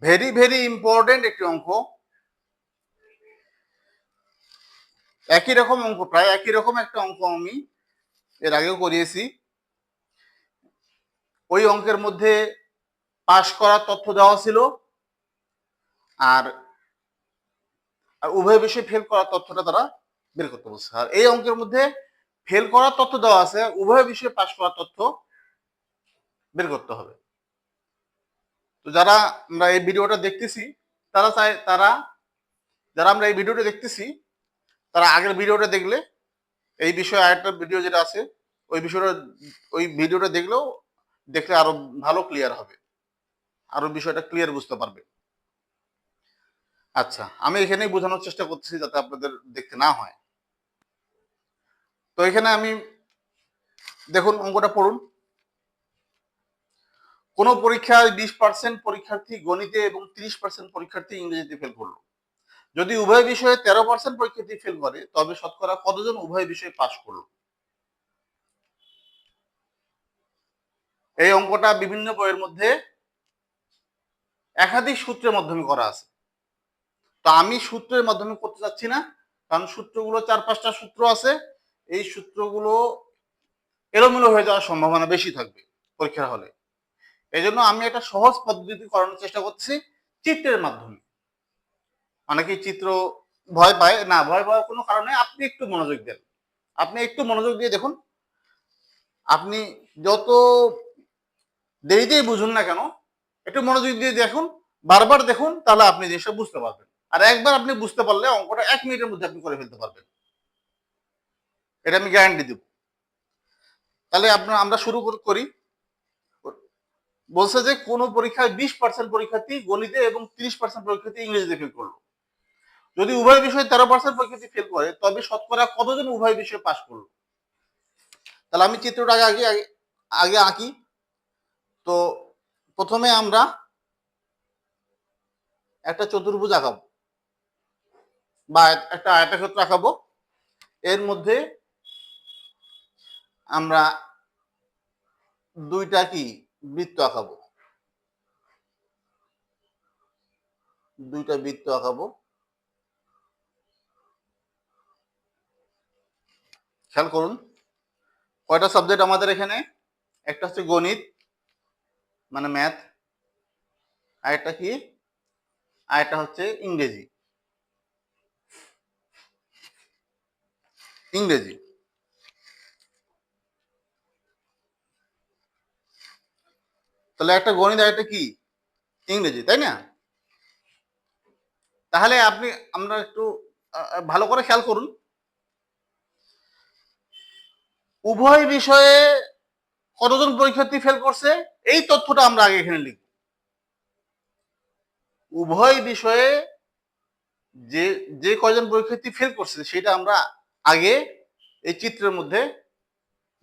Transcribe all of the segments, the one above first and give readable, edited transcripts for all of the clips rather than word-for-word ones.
Very very important একটি অঙ্ক। একই রকম অঙ্ক, প্রায় একই রকম একটা অঙ্ক আমি এর আগেও করিয়েছি। ওই অঙ্কের মধ্যে পাস করার তথ্য দেওয়া ছিল, আর উভয় বিষয়ে ফেল করার তথ্যটা তারা বের করতে বলছে। আর এই অঙ্কের মধ্যে ফেল করার তথ্য দেওয়া আছে, উভয় বিষয়ে পাস করার তথ্য বের করতে হবে। তো যারা আমরা এই ভিডিওটা দেখতেছি তারা যারা আমরা এই ভিডিওটা দেখতেছি তারা আগের ভিডিওটা দেখলে এই বিষয়ে আরেকটা ভিডিও যেটা আছে ওই ভিডিওটা দেখলে আরো ভালো ক্লিয়ার হবে, আরো বিষয়টা ক্লিয়ার বুঝতে পারবে। আচ্ছা, আমি এখানেই বোঝানোর চেষ্টা করছি যাতে আপনাদের দেখতে না হয়। তো এখানে আমি দেখুন, অঙ্কটা পড়ুন। কোন পরীক্ষায় 20% পরীক্ষার্থী গণিতে এবং 30% পরীক্ষার্থী ইংরেজিতে ফেল করলো। যদি উভয় বিষয়ে 13% পরীক্ষার্থী ফেল করে তবে শতকরা কতজন উভয় বিষয়ে পাশ করলো? এই অঙ্কটা বিভিন্ন বইয়ের মধ্যে একাধিক সূত্রের মাধ্যমে করা আছে। তো আমি সূত্রের মাধ্যমে করতে চাচ্ছি না, কারণ সূত্রগুলো 4-5টা সূত্র আছে। এই সূত্রগুলো এলোমেলো হয়ে যাওয়ার সম্ভাবনা বেশি থাকবে পরীক্ষার হলে। এই জন্য আমি একটা সহজ পদ্ধতি করানোর চেষ্টা করছি চিত্রের মাধ্যমে। অনেকেই চিত্র ভয় পায় না, ভয় পাওয়ার কোনো কারণে আপনি একটু মনোযোগ দেন। আপনি একটু মনোযোগ দিয়ে দেখুন, আপনি যত দেরিতেই বুঝুন না কেন, একটু মনোযোগ দিয়ে দেখুন, বারবার দেখুন, তাহলে আপনি জিনিসটা বুঝতে পারবেন। আর একবার আপনি বুঝতে পারলে অঙ্কটা 1 মিনিটের মধ্যে আপনি করে ফেলতে পারবেন, এটা আমি গ্যারান্টি দেব। তাহলে আমরা শুরু করি। বলছে যে কোন পরীক্ষায় 20% পরীক্ষার্থী গণিতে এবং 30% পরীক্ষার্থী ইংরেজিতে ফেল করলো। যদি উভয় বিষয়ে 13% পরীক্ষার্থী ফেল করে তবে শতকরা কতজন উভয় বিষয়ে পাশ করলো? তাহলে আমি চিত্রটা আগে আগে আগে আঁকি। তো প্রথমে আমরা একটা চতুর্ভুজ আঁকাবো বা একটা আয়তক্ষেত্র আঁকাবো। এর মধ্যে আমরা দুইটা বৃত্ত আঁকাবো, দুইটা বৃত্ত আঁকাবো। খেয়াল করুন, কয়টা সাবজেক্ট আমাদের এখানে? একটা হচ্ছে গণিত মানে ম্যাথ, আর একটা আর একটা হচ্ছে ইংরেজি। ইংরেজি তাহলে একটা গণিত আর একটা ইংরেজি, তাই না? তাহলে আমরা একটু ভালো করে খেয়াল করুন, উভয় বিষয়ে কতজন পরীক্ষার্থী ফেল করছে এই তথ্যটা আমরা আগে এখানে লিখব। উভয় বিষয়ে যে যে কয়জন পরীক্ষার্থী ফেল করছে সেটা আমরা আগে এই চিত্রের মধ্যে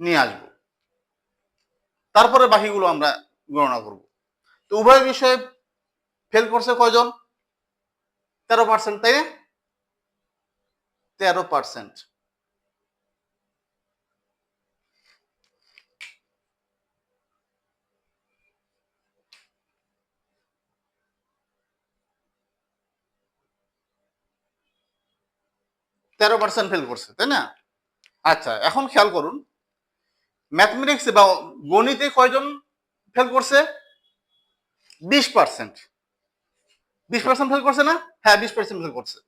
নিয়ে আসব, তারপরে বাকিগুলো আমরা গণনা করব। তো উভয় বিষয়ে ফেল করছে কয়জন? 13%, তাই না? 13%। 13% ফেল করছে, তাই না? আচ্ছা, এখন খেয়াল করুন, ম্যাথমেটিক্স বা গণিতে কয়জন ফেল করছে? 20%। 20% ফেল করছে না? হ্যাঁ, 20% ফেল করছে।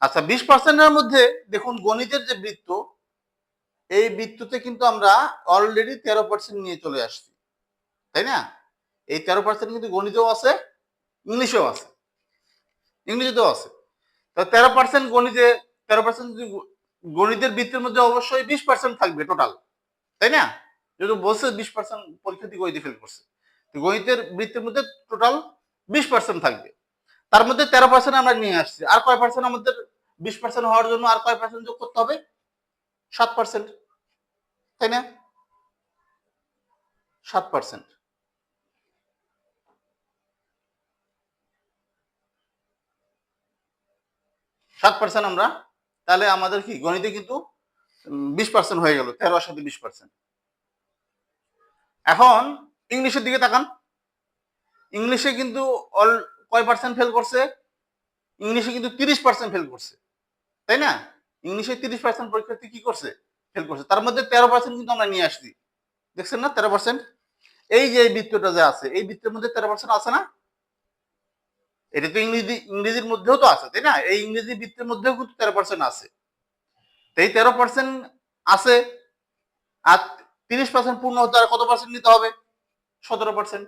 আচ্ছা, 20%-এর মধ্যে দেখুন গণিতের যে বৃত্ত, এই বৃত্ততে কিন্তু আমরা অলরেডি 13% নিয়ে চলে আসছি, তাই না? এই 13% কিন্তু গণিতেও আছে, ইংলিশেও আছে, ইংরেজিতেও আছে। তো 13% গণিতে, 13% গণিতের বৃত্তের মধ্যে অবশ্যই 20% থাকবে টোটাল, তাই না? যেহেতু বলছে 20% পরীক্ষার্থী গণিতে ফেল করছে, গণিতের বৃত্তের মধ্যে টোটাল 20% থাকবে। তার মধ্যে 13% আমরা নিয়ে আসছি। আর কয় পার্সেন্ট আমাদের 20% হওয়ার জন্য আর কয় পার্সেন্ট যোগ করতে হবে? 7%, তাই না? 7%। 7% আমরা, তাহলে আমাদের গণিতে কিন্তু 20% হয়ে গেল, 13 সাথে 20%। এখন ইংলিশের দিকে তাকান। ইংলিশে কিন্তু অল কয় পার্সেন্ট ফেল করছে? ইংলিশে কিন্তু 30% ফেল করছে, তাই না? ইংলিশে 30% পরীক্ষার্থী কি করছে? ফেল করছে। তার মধ্যে 13% কিন্তু আমরা নিয়ে আসছি। দেখছেন না 13%? এই যে এই বৃত্তটা যে আছে, এই বৃত্তের মধ্যে 13% আছে না? এটা তো ইংরেজির মধ্যেও তো আছে, তাই না? এই ইংরেজি বৃত্তের মধ্যেও কিন্তু 13% আছে। এই 13% আছে, আর 30% পূর্ণ হতে আর কত পার্সেন্ট নিতে হবে? 17%।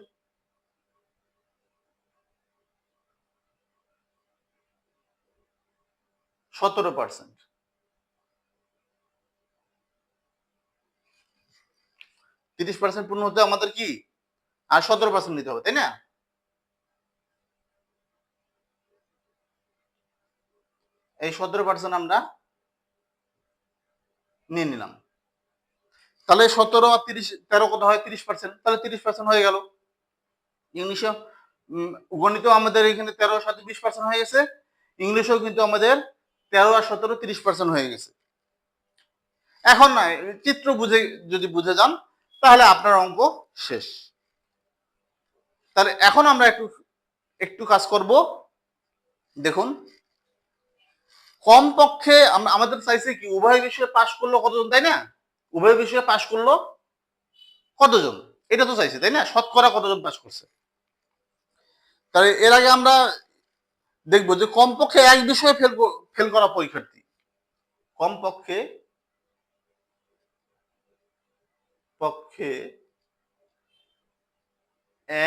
17%। 30% পূর্ণ হতে আমাদের কি আর 17% নিতে হবে, তাই না? এই 17% আমরা নিয়ে নিলাম। তাহলে 17 আর 30, 13 কত হয়? 30%। তাহলে 30% হয়ে গেল। ইংলিশে গণিতেও আমাদের এখানে 13 এর সাথে 20% হয়ে গেছে। ইংলিশেও কিন্তু আমাদের 13 আর 17 30% হয়ে গেছে। এখন না চিত্র বুঝে যদি বুঝে যান তাহলে আপনার অঙ্ক শেষ। তাহলে এখন আমরা একটু একটু কাজ করব। দেখুন, কমপক্ষে আমাদের চাইছে কি উভয় বিষয়ে পাশ করলো কতজন, তাই না? উভয় বিষয়ে পাশ করলো কতজন, এটা তো চাইছে, তাই না? শতকরা কতজন পাশ করছে। তাহলে এর আগে আমরা দেখবো যে কমপক্ষে এক বিষয়ে ফেল করা পরীক্ষার্থী, কমপক্ষে পক্ষে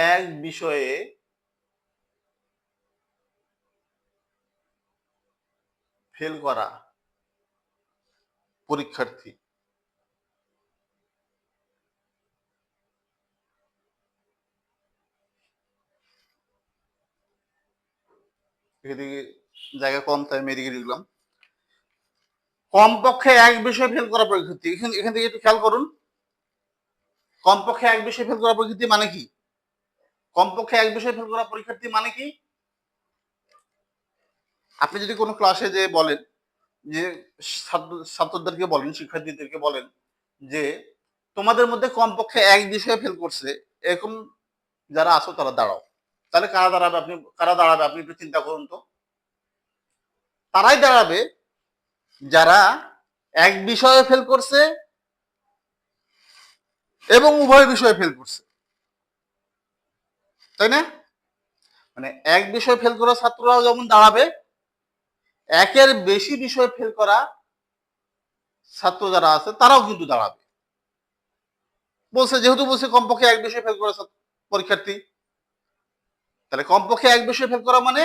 এক বিষয়ে ফেল করা পরীক্ষার্থী এদিকে জায়গা কম তাই আমি এদিকে লিখলাম। কমপক্ষে এক বিষয়ে ফেল করা পরীক্ষার্থী, এখান থেকে একটু খেয়াল করুন। কমপক্ষে এক বিষয়ে ফেল করা পরীক্ষার্থী মানে কি? কমপক্ষে এক বিষয়ে ফেল করা পরীক্ষার্থী মানে কি? আপনি যদি কোনো ক্লাসে যে বলেন যে ছাত্রদেরকে বলেন, শিক্ষার্থীদেরকে বলেন যে তোমাদের মধ্যে কমপক্ষে এক বিষয়ে ফেল করছে এরকম যারা আছো তারা দাঁড়াও, তাহলে কারা দাঁড়াবে? আপনি একটু চিন্তা করুন তো। তারাই দাঁড়াবে যারা এক বিষয়ে ফেল করছে এবং উভয় বিষয়ে ফেল করছে, তাই না? মানে এক বিষয়ে ফেল করা ছাত্ররাও যেমন দাঁড়াবে, একের বেশি বিষয়ে ফেল করা ছাত্র যারা আছে তারাও কিন্তু দাঁড়াবে। যেহেতু বলছে কমপক্ষে এক বিষয়ে ফেল করা পরীক্ষার্থী, তাহলে কমপক্ষে এক বিষয়ে ফেল করা মানে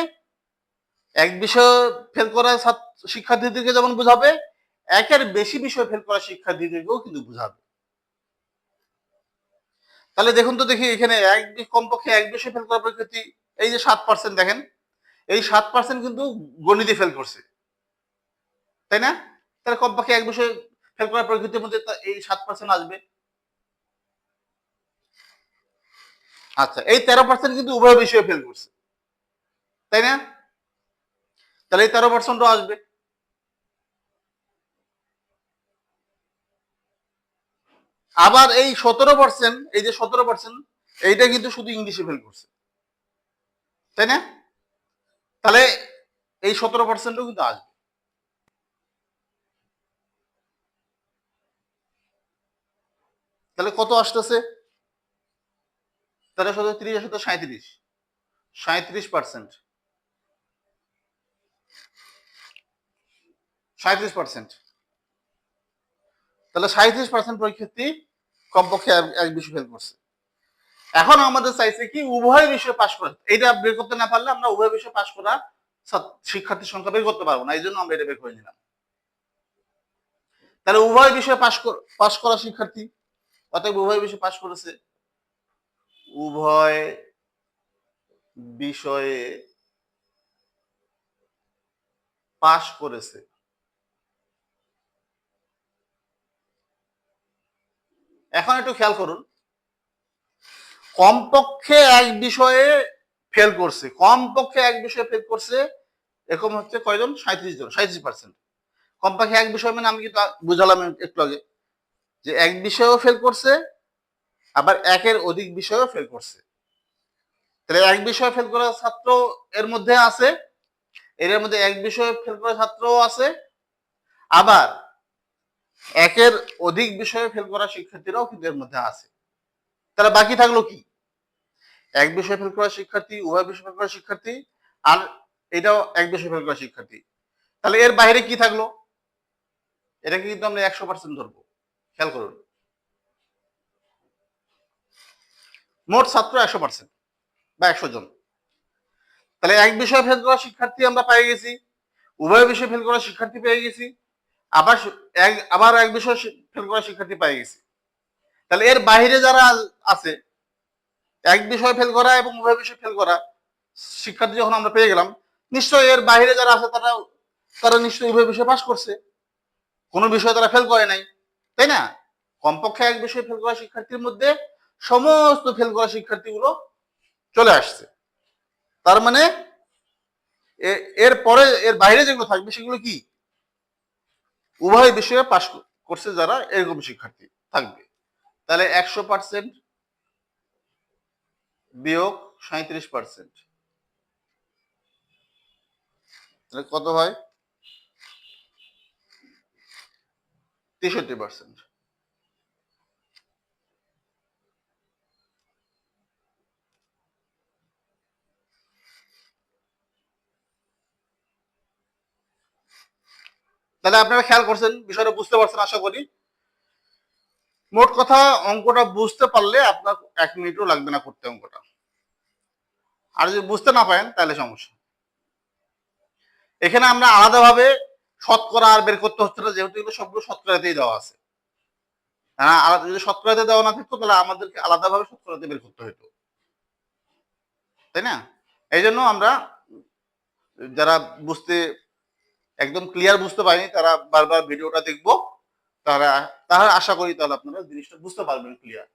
এক বিষয়ে ফেল করা শিক্ষার্থীদেরকে যেমন বুঝাবে, একের বেশি বিষয় ফেল করা শিক্ষার্থীদেরকেও কিন্তু বুঝাবে। তাহলে দেখুন তো দেখি এখানে কমপক্ষে এক বিষয়ে ফেল করা পরীক্ষার্থী এই যে 7%, দেখেন এই 7% কিন্তু গণিতে ফেল করছে, তাই না? তাহলে কমপক্ষে এক বিষয়ে ফেল করা পরীক্ষার্থীর মধ্যে এই 7% আসবে। আচ্ছা, এই 13% কিন্তু উভয় বিষয়ে ফেল করছে, তাই না? তাহলে এই 13%ও আসবে। আবার এই 17%, এই যে 17%, এইটা কিন্তু শুধু ইংলিশে ফেল করছে, তাই না? তাহলে এই 17%ও কিন্তু আসবে। তাহলে কত আসতেছে? 13 30 37, 37%, 37%। তাহলে 37% পরীক্ষার্থী কমপক্ষে এক বিষয় ফেল করছে। এখন আমাদের চাইছে কি উভয় বিষয় পাশ করা। এটা বের করতে না পারলে আমরা উভয় বিষয় পাশ করা শিক্ষার্থীর সংখ্যা বের করতে পারবো না, এই জন্য আমরা এটা বের করে নিলাম। তাহলে উভয় বিষয়ে পাশ করা শিক্ষার্থী, অতএব উভয় বিষয় পাশ করেছে, উভয় বিষয়ে পাশ করেছে। এখন একটু খেয়াল করুন, কমপক্ষে এক বিষয়ে ফেল করছে, কমপক্ষে এক বিষয়ে ফেল করছে এরকম হচ্ছে কয়জন? 37 জন, 37%। কমপক্ষে এক বিষয় মানে আমি কিন্তু বুঝালাম একটু আগে যে এক বিষয়েও ফেল করছে, আবার একের অধিক বিষয়েও ফেল করছে। তাহলে এক বিষয়ে ফেল করা ছাত্র এর মধ্যে আছে, এর মধ্যে এক বিষয়ে ফেল করা ছাত্রও আছে, আবার একের অধিক বিষয়ে ফেল করা শিক্ষার্থীরাও কিন্তু এর মধ্যে আছে। তাহলে বাকি থাকলো কি? এক বিষয়ে ফেল করা শিক্ষার্থী, উভয় বিষয়ে ফেল করা শিক্ষার্থী, আর এটাও এক বিষয়ে ফেল করা শিক্ষার্থী। তাহলে এর বাইরে কি থাকলো? এটাকে কিন্তু আমরা 100% ধরবো। খেয়াল করুন, মোট ছাত্র 100% বা 100 জন। তাহলে এক বিষয়ে ফেল করা শিক্ষার্থী আমরা পেয়ে গেছি, উভয় বিষয়ে ফেল করা শিক্ষার্থী পেয়ে গেছি, আবার এক বিষয়ে ফেল করা শিক্ষার্থী পেয়ে গেছি। তাহলে এর বাইরে যারা আছে, এক বিষয়ে ফেল করা এবং উভয় বিষয়ে ফেল করা শিক্ষার্থী যখন আমরা পেয়ে গেলাম, নিশ্চয়ই এর বাইরে যারা আছে তারা নিশ্চয়ই উভয় বিষয়ে পাশ করছে, কোনো বিষয়ে তারা ফেল করে নাই, তাই না? কমপক্ষে এক বিষয়ে ফেল করা শিক্ষার্থীর মধ্যে সমস্ত ফেল করা শিক্ষার্থীগুলো চলে আসছে। তার মানে এর পরে এর বাইরে যেগুলো থাকবে সেগুলো কি? উভয় বিষয়ে পাশ করছে যারা, এরকম শিক্ষার্থী থাকবে। তাহলে 100% বিয়োগ 37%, তাহলে কত হয়? 63%। তাহলে আপনারা খেয়াল করছেন, বিষয়টা বুঝতে পারছেন আশা করি। মোট কথা, অঙ্কটা বুঝতে পারলে আপনার 1 মিনিটও লাগবে না করতে অঙ্কটা। আর যদি বুঝতে না পারেন তাহলে সমস্যা। এখানে আমরা আলাদাভাবে শতকরা আর বের করতে হচ্ছে না, যেহেতু এগুলো সবগুলো শতকরাতেই দেওয়া আছে। হ্যাঁ, যদি শতকরাতে দেওয়া না থাকতো তাহলে আমাদেরকে আলাদাভাবে শতকরাতে বের করতে হতো, তাই না? এই জন্য আমরা, যারা বুঝতে একদম ক্লিয়ার বুঝতে পারিনি তারা বারবার ভিডিওটা দেখবো, তারা আশা করি তাহলে আপনারা জিনিসটা বুঝতে পারবেন ক্লিয়ার।